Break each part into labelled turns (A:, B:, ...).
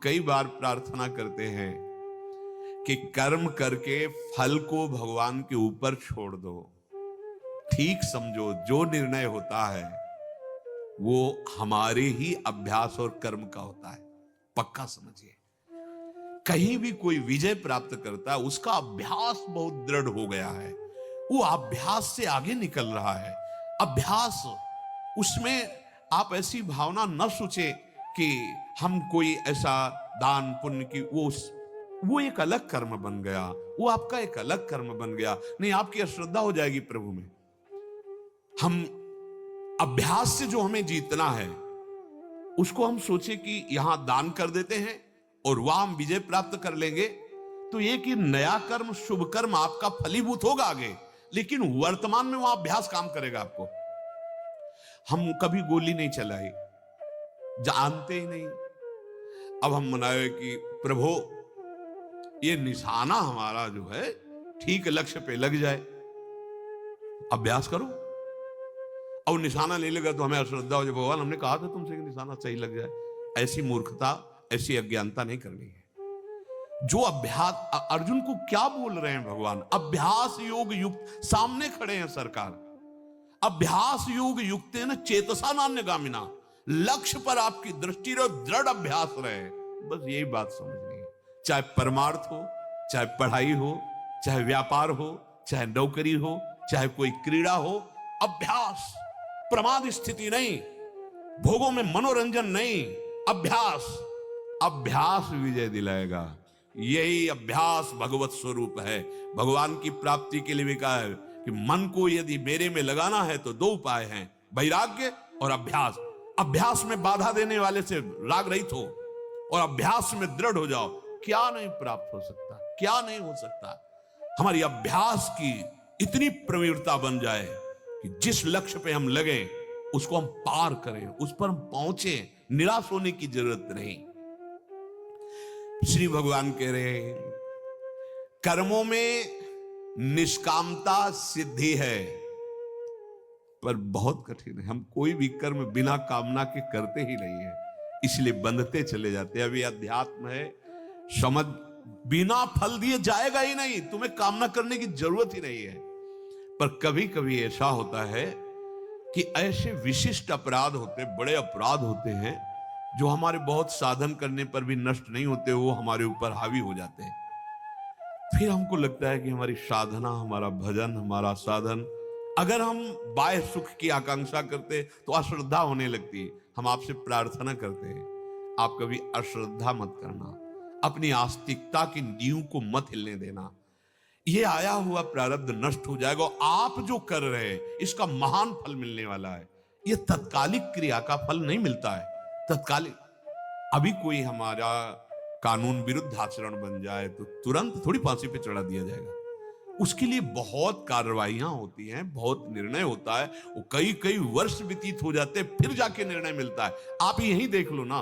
A: कई बार प्रार्थना करते हैं कि कर्म करके फल को भगवान के ऊपर छोड़ दो। ठीक समझो, जो निर्णय होता है वो हमारे ही अभ्यास और कर्म का होता है। पक्का समझिए, कहीं भी कोई विजय प्राप्त करता है उसका अभ्यास बहुत दृढ़ हो गया है, वो अभ्यास से आगे निकल रहा है। अभ्यास, उसमें आप ऐसी भावना न सोचे कि हम कोई ऐसा दान पुण्य की, वो एक अलग कर्म बन गया, वो आपका एक अलग कर्म बन गया। नहीं, आपकी अश्रद्धा हो जाएगी प्रभु में। हम अभ्यास से जो हमें जीतना है उसको हम सोचे कि यहां दान कर देते हैं और वहां हम विजय प्राप्त कर लेंगे, तो एक ही नया कर्म, शुभ कर्म आपका फलीभूत होगा आगे, लेकिन वर्तमान में वहां अभ्यास काम करेगा आपको। हम कभी गोली नहीं चलाई, जानते ही नहीं। अब हम मनाए कि प्रभु ये निशाना हमारा जो है ठीक लक्ष्य पे लग जाए, अभ्यास करो। और निशाना नहीं लगा तो हमें अश्रद्धा हो जाए, भगवान हमने कहा था तुमसे कि निशाना सही लग जाए। ऐसी मूर्खता, ऐसी अज्ञानता नहीं करनी है। जो अभ्यास, अर्जुन को क्या बोल रहे हैं भगवान? अभ्यास योग युक्त, सामने खड़े हैं सरकार। अभ्यास योग युक्त है ना, चेतसा नान्यगामिना, लक्ष्य पर आपकी दृष्टि रहे, दृढ़ अभ्यास रहे। बस यही बात समझनी है। चाहे परमार्थ हो, चाहे पढ़ाई हो, चाहे व्यापार हो, चाहे नौकरी हो, चाहे कोई क्रीड़ा हो, अभ्यास, प्रमाद स्थिति नहीं, भोगों में मनोरंजन नहीं, अभ्यास। अभ्यास विजय दिलाएगा। यही अभ्यास भगवत स्वरूप है। भगवान की प्राप्ति के लिए भी कहा है कि मन को यदि मेरे में लगाना है तो दो उपाय हैं, वैराग्य और अभ्यास। अभ्यास में बाधा देने वाले से राग रहित हो और अभ्यास में दृढ़ हो जाओ। क्या नहीं प्राप्त हो सकता, क्या नहीं हो सकता। हमारी अभ्यास की इतनी प्रवीणता बन जाए कि जिस लक्ष्य पे हम लगे उसको हम पार करें, उस पर हम पहुंचे, निराश होने की जरूरत नहीं। श्री भगवान कह रहे हैं कर्मों में निष्कामता सिद्धि है, पर बहुत कठिन है। हम कोई भी कर्म बिना कामना के करते ही नहीं है, इसलिए बंधते चले जाते हैं। अभी अध्यात्म है, समझ, बिना फल दिए जाएगा ही नहीं, तुम्हें कामना करने की जरूरत ही नहीं है। पर कभी कभी ऐसा होता है कि ऐसे विशिष्ट अपराध होते, बड़े अपराध होते हैं जो हमारे बहुत साधन करने पर भी नष्ट नहीं होते, वो हमारे ऊपर हावी हो जाते हैं। फिर हमको लगता है कि हमारी साधना, हमारा भजन, हमारा साधन, अगर हम बाह्य सुख की आकांक्षा करते तो अश्रद्धा होने लगती है। हम आपसे प्रार्थना करते हैं, आप कभी अश्रद्धा मत करना, अपनी आस्तिकता की नींव को मत हिलने देना। ये आया हुआ प्रारब्ध नष्ट हो जाएगा। आप जो कर रहे हैं इसका महान फल मिलने वाला है। ये तत्कालिक क्रिया का फल नहीं मिलता है, तत्कालिक। अभी कोई हमारा कानून विरुद्ध आचरण बन जाए तो तुरंत थोड़ी फांसी पे चढ़ा दिया जाएगा। उसके लिए बहुत कार्रवाइयां होती हैं, बहुत निर्णय होता है, वो कई कई वर्ष व्यतीत हो जाते हैं, फिर जाके निर्णय मिलता है। आप यही देख लो ना,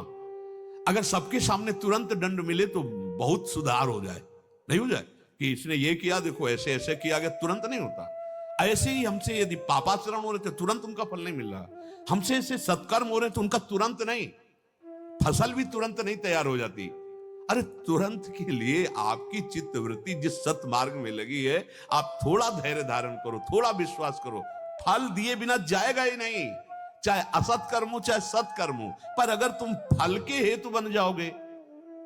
A: अगर सबके सामने तुरंत दंड मिले तो बहुत सुधार हो जाए, नहीं हो जाए कि इसने ये किया, देखो ऐसे ऐसे किया गया, तुरंत नहीं होता। ऐसे ही हमसे यदि पापाचरण हो रहे थे तुरंत उनका फल नहीं मिल रहा, हमसे ऐसे सत्कर्म हो रहे थे उनका तुरंत नहीं, फसल भी तुरंत नहीं तैयार हो जाती। अरे तुरंत के लिए आपकी चित्त वृत्ति जिस सत मार्ग में लगी है, आप थोड़ा धैर्य धारण करो, थोड़ा विश्वास करो, फल दिए बिना जाएगा ही नहीं। चाहे असत कर्म हो चाहे सत्कर्म हो, पर अगर तुम फल के हेतु बन जाओगे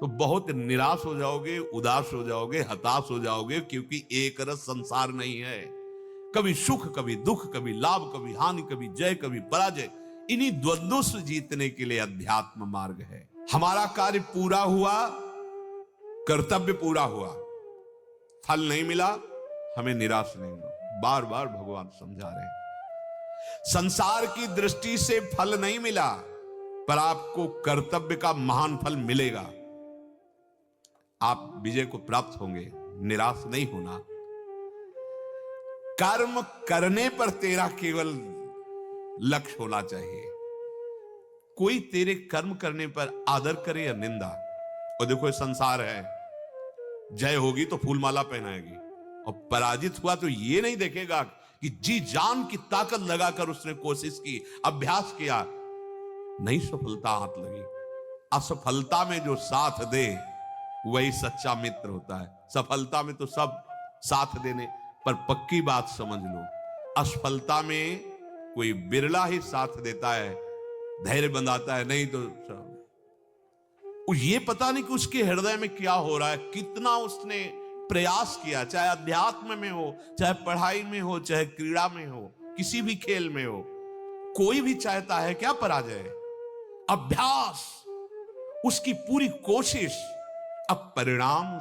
A: तो बहुत निराश हो जाओगे, उदास हो जाओगे, हताश हो जाओगे, क्योंकि एक रस संसार नहीं है। कभी सुख, कभी दुख, कभी लाभ, कभी हानि, कभी जय, कभी पराजय। इन्हीं द्वंद्वों से जीतने के लिए अध्यात्म मार्ग है। हमारा कार्य पूरा हुआ, कर्तव्य पूरा हुआ, फल नहीं मिला, हमें निराश नहीं हो। बार बार भगवान समझा रहे हैं, संसार की दृष्टि से फल नहीं मिला, पर आपको कर्तव्य का महान फल मिलेगा। आप विजय को प्राप्त होंगे, निराश नहीं होना। कर्म करने पर तेरा केवल लक्ष्य होना चाहिए। कोई तेरे कर्म करने पर आदर करे या निंदा, और देखो ये संसार है, जय होगी तो फूलमाला पहनाएगी, और पराजित हुआ तो ये नहीं देखेगा कि जी जान की ताकत लगाकर उसने कोशिश की, अभ्यास किया, नहीं सफलता हाथ लगी, असफलता में जो साथ दे वही सच्चा मित्र होता है। सफलता में तो सब साथ देने, पर पक्की बात समझ लो, असफलता में कोई बिरला ही साथ देता है, धैर्य बंधाता है, नहीं तो ये पता नहीं कि उसके हृदय में क्या हो रहा है, कितना उसने प्रयास किया, चाहे अध्यात्म में हो, चाहे पढ़ाई में हो, चाहे क्रीड़ा में हो, किसी भी खेल में हो। कोई भी चाहता है क्या पराजय? अभ्यास, उसकी पूरी कोशिश, अब परिणाम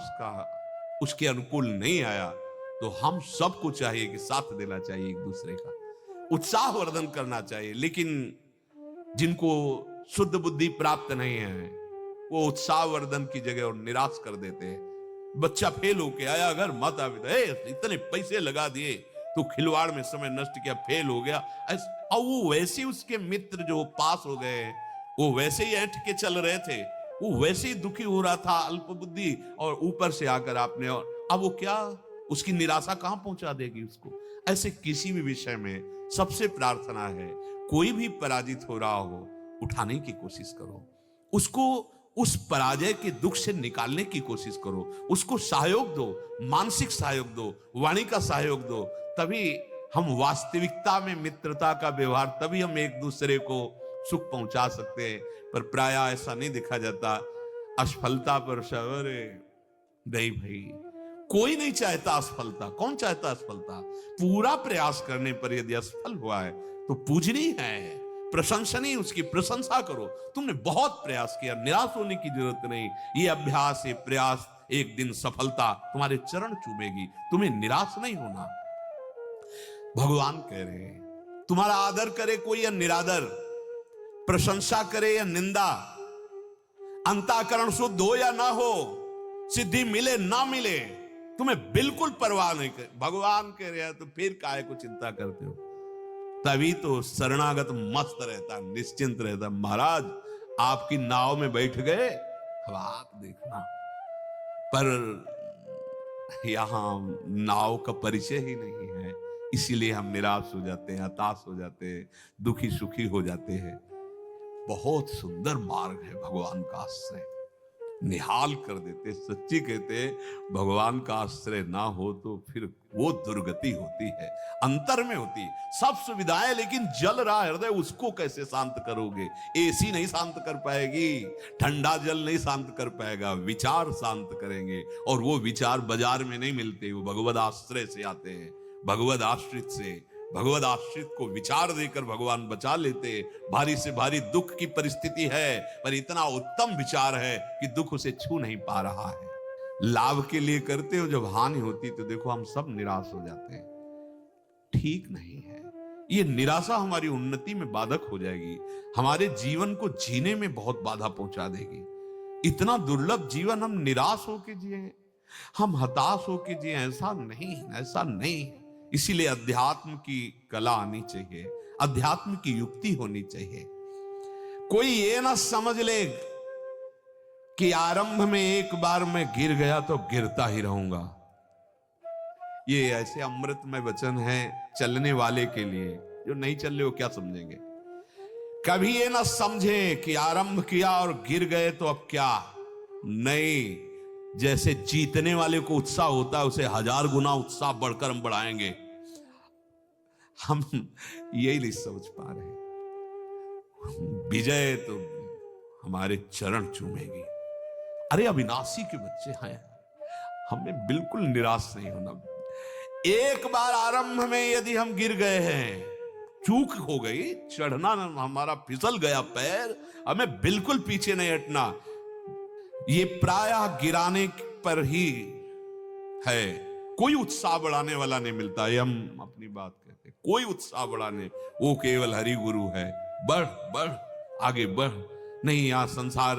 A: उसके अनुकूल नहीं आया, तो हम सबको चाहिए कि साथ देना चाहिए, एक दूसरे का उत्साह वर्धन करना चाहिए। लेकिन जिनको शुद्ध बुद्धि प्राप्त नहीं है, वो उत्साह वर्धन की जगह और निराश कर देते हैं। बच्चा फेल होके आया, अगर माता पिता इतने पैसे लगा दिए, तो खिलवाड़ में समय नष्ट किया, फेल हो गया, और वो वैसे उसके मित्र जो पास हो गए, वो वैसे ही ऐंठ के चल रहे थे, वो वैसे ही दुखी हो रहा था, अल्प बुद्धि, और ऊपर से आकर आपने, और अब वो क्या, उसकी निराशा कहां पहुंचा देगी उसको। ऐसे किसी भी विषय में सबसे प्रार्थना है, कोई भी पराजित हो रहा हो, उठाने की कोशिश करो, उसको उस पराजय के दुख से निकालने की कोशिश करो, उसको सहयोग दो, मानसिक सहयोग दो, वाणी का सहयोग दो, तभी हम वास्तविकता में मित्रता का व्यवहार, तभी हम एक दूसरे को सुख पहुंचा सकते हैं। पर प्राय ऐसा नहीं देखा जाता, असफलता पर अरे नहीं भाई, कोई नहीं चाहता असफलता, कौन चाहता असफलता? पूरा प्रयास करने पर यदि असफल हुआ है तो पूजनीय है, प्रशंसनीय, उसकी प्रशंसा करो, तुमने बहुत प्रयास किया, निराश होने की जरूरत नहीं। ये अभ्यास, ये प्रयास, एक दिन सफलता तुम्हारे चरण चूमेगी, तुम्हें निराश नहीं होना। भगवान कह रहे हैं, तुम्हारा आदर करे कोई या निरादर, प्रशंसा करे या निंदा, अंतःकरण शुद्ध हो या ना हो, सिद्धि मिले ना मिले, तुम्हें बिल्कुल परवाह नहीं कर। भगवान कह रहे हैं, तो फिर काहे को चिंता करते हो? तभी तो शरणागत मस्त रहता, निश्चिंत रहता। महाराज आपकी नाव में बैठ गए, अब आप देखना, पर यहां नाव का परिचय ही नहीं है, इसीलिए हम निराश हो जाते हैं, हताश हो जाते हैं, दुखी सुखी हो जाते हैं। बहुत सुंदर मार्ग है भगवान का आश्रय, निहाल कर देते। सच्ची कहते, भगवान का आश्रय ना हो तो फिर वो दुर्गति होती है, अंतर में होती है। सब सुविधाएं, लेकिन जल रहा हृदय, उसको कैसे शांत करोगे? एसी नहीं शांत कर पाएगी, ठंडा जल नहीं शांत कर पाएगा, विचार शांत करेंगे, और वो विचार बाजार में नहीं मिलते, वो भगवद आश्रय से आते हैं, भगवद आश्रित से। भगवद आश्रित को विचार देकर भगवान बचा लेते। भारी से भारी दुख की परिस्थिति है, पर इतना उत्तम विचार है कि दुख उसे छू नहीं पा रहा है। लाभ के लिए करते हो, जब हानि होती तो देखो हम सब निराश हो जाते हैं। ठीक नहीं है, ये निराशा हमारी उन्नति में बाधक हो जाएगी, हमारे जीवन को जीने में बहुत बाधा पहुंचा देगी। इतना दुर्लभ जीवन हम निराश होके जिए, हम हताश होके जिए, ऐसा नहीं, ऐसा नहीं। इसीलिए अध्यात्म की कला आनी चाहिए, अध्यात्म की युक्ति होनी चाहिए। कोई ये ना समझ ले कि आरंभ में एक बार मैं गिर गया तो गिरता ही रहूंगा। ये ऐसे अमृतमय वचन है चलने वाले के लिए, जो नहीं चल रहे हो क्या समझेंगे। कभी ये ना समझे कि आरंभ किया और गिर गए तो अब क्या नहीं। जैसे जीतने वाले को उत्साह होता है, उसे 1000 गुना उत्साह बढ़कर हम बढ़ाएंगे। हम यही नहीं समझ पा रहे। विजय तो हमारे चरण चूमेगी। अरे अविनाशी के बच्चे हैं, हमें बिल्कुल निराश नहीं होना। एक बार आरंभ में यदि हम गिर गए हैं, चूक हो गई, चढ़ना हमारा फिसल गया पैर, हमें बिल्कुल पीछे नहीं हटना। ये प्रायः गिराने पर ही है, कोई उत्साह बढ़ाने वाला नहीं मिलता। ये हम अपनी बात कहते हैं, कोई उत्साह बढ़ाने, वो केवल हरि गुरु है, बढ़ बढ़ आगे बढ़। नहीं, यहां संसार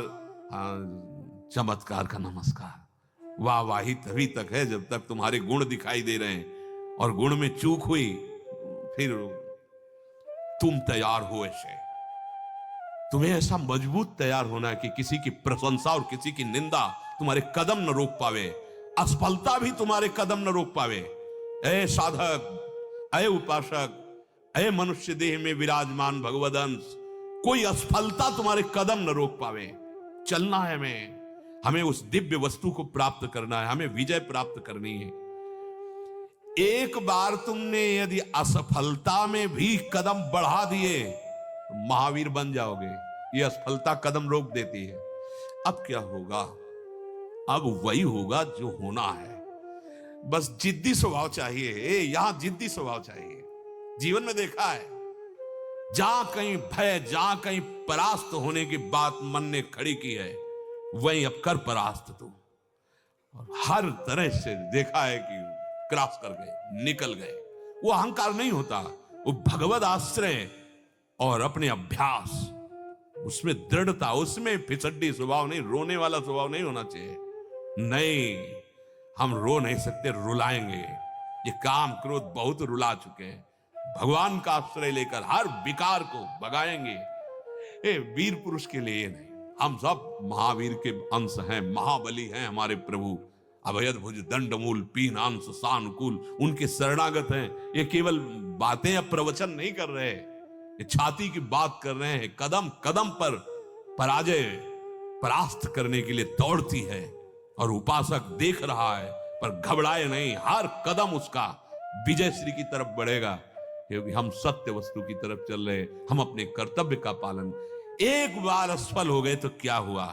A: चमत्कार का नमस्कार, वाह वाही तभी तक है जब तक तुम्हारे गुण दिखाई दे रहे हैं, और गुण में चूक हुई फिर तुम तैयार हो। ऐसे तुम्हें ऐसा मजबूत तैयार होना है कि किसी की प्रशंसा और किसी की निंदा तुम्हारे कदम न रोक पावे, असफलता भी तुम्हारे कदम न रोक पावे। ऐ साधक, ऐ उपासक, ऐ मनुष्य देह में विराजमान भगवदंश, कोई असफलता तुम्हारे कदम न रोक पावे। चलना है हमें उस दिव्य वस्तु को प्राप्त करना है, हमें विजय प्राप्त करनी है। एक बार तुमने यदि असफलता में भी कदम बढ़ा दिए तो महावीर बन जाओगे। ये असफलता कदम रोक देती है। अब क्या होगा? अब वही होगा जो होना है। बस जिद्दी स्वभाव चाहिए, यहां जिद्दी स्वभाव चाहिए। जीवन में देखा है, जहां कहीं भय, जहां कहीं परास्त होने की बात मन ने खड़ी की है, वहीं अब कर परास्त तू। और हर तरह से देखा है कि क्रॉस कर गए, निकल गए। वो अहंकार नहीं होता, वो भगवत आश्रय और अपने अभ्यास, उसमें दृढ़ता, उसमें फिसड्डी स्वभाव नहीं, रोने वाला स्वभाव नहीं होना चाहिए। नहीं, हम रो नहीं सकते, रुलाएंगे। ये काम क्रोध बहुत रुला चुके हैं। भगवान का आश्रय लेकर हर विकार को भगाएंगे। वीर पुरुष के लिए नहीं, हम सब महावीर के अंश हैं, महाबली हैं हमारे प्रभु। अभयद्भुज दंडमूल पीनांश सानुकूल उनके शरणागत हैं। ये केवल बातें या प्रवचन नहीं कर रहे, ये छाती की बात कर रहे हैं। कदम कदम पर पराजय परास्त करने के लिए दौड़ती है और उपासक देख रहा है, पर घबराए नहीं। हर कदम उसका विजय श्री की तरफ बढ़ेगा, क्योंकि हम सत्य वस्तु की तरफ चल रहे, हम अपने कर्तव्य का पालन। एक बार असफल हो गए तो क्या हुआ?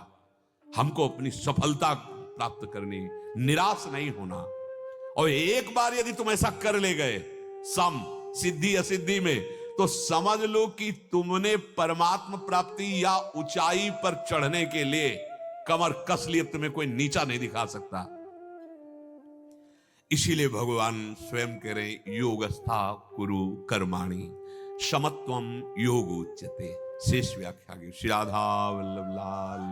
A: हमको अपनी सफलता प्राप्त करनी, निराश नहीं होना। और एक बार यदि तुम ऐसा कर ले गए सम सिद्धि असिद्धि में, तो समझ लो कि तुमने परमात्मा प्राप्ति या ऊंचाई पर चढ़ने के लिए कमर कस लिए, तुम्हें कोई नीचा नहीं दिखा सकता। इसीलिए भगवान स्वयं कह रहे, योगस्था कुरु कर्माणि समत्वम योग उच्यते। शेष व्याख्या की श्री राधा वल्लभ लाल।